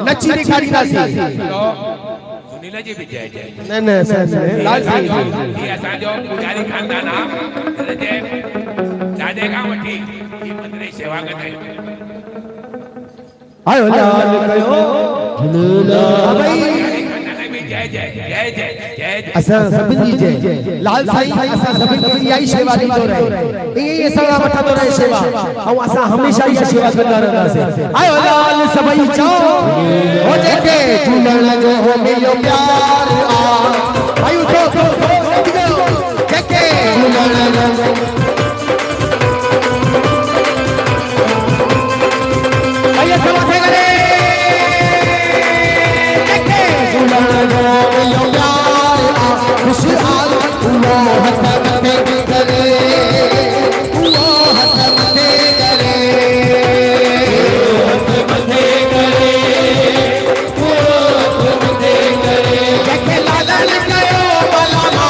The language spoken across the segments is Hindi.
नची ॾेखारींदासीं। सुनील जी भी जय जय। न न लाल साईं ये असांजो पुजारी खानदान आहे जे ॾाॾे खां वठी ही मंदिर जी सेवा कंदा आहियूं। आयो लाल कयो झूलेलाल भाई जय जय जय जय जय असां सभिनी जी जय लाल साईं असां सभिनी खे इहा ई शेवा ॾींदो रहे ईअं ई असां वठंदो रहे शेवा ऐं असां हमेशा इहा शेवा कंदा रहंदासीं। आयो लाल सभई चओ हो जेके झूलण जो हो मिलियो प्यार आ आयो तो जेके झूलण जो आइए सब थे करे जेके झूलण जो मिलियो प्यार आ खुशहाल वो हथ मथे करे वो हथ मथे करे हथ मथे करे वो हथ मथे करे जेके लालन कयो बलमा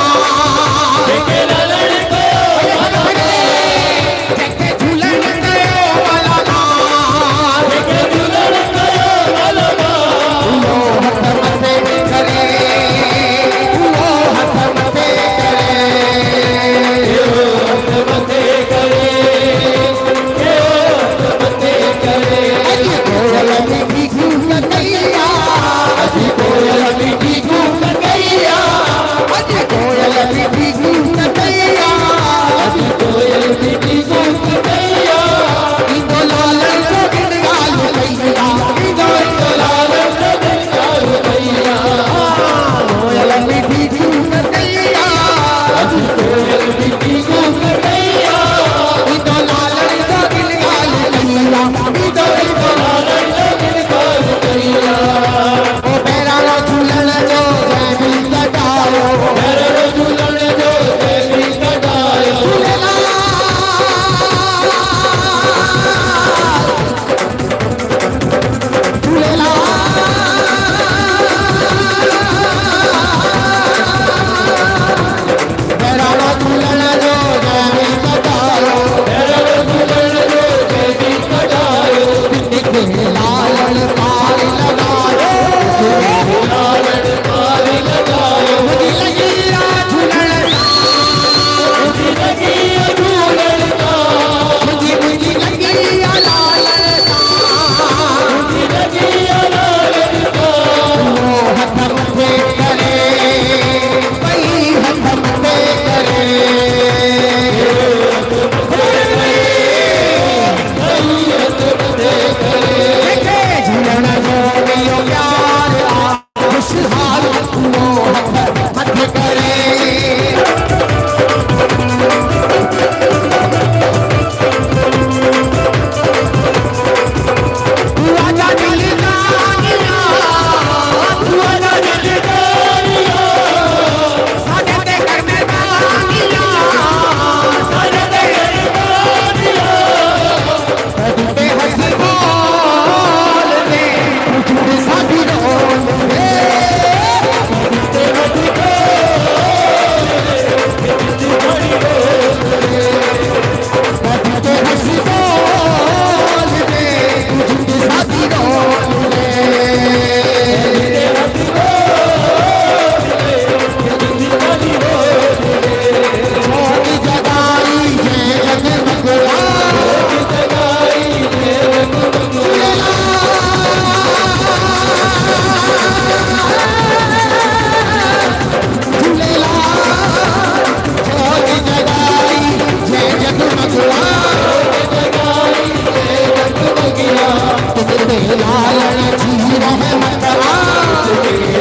जेके लालन कयो बलमा जेके झूलन कयो बलमा जेके झूलन कयो बलमा वो हथ मथे करे वो हथ मथे लालन जी रहमत आ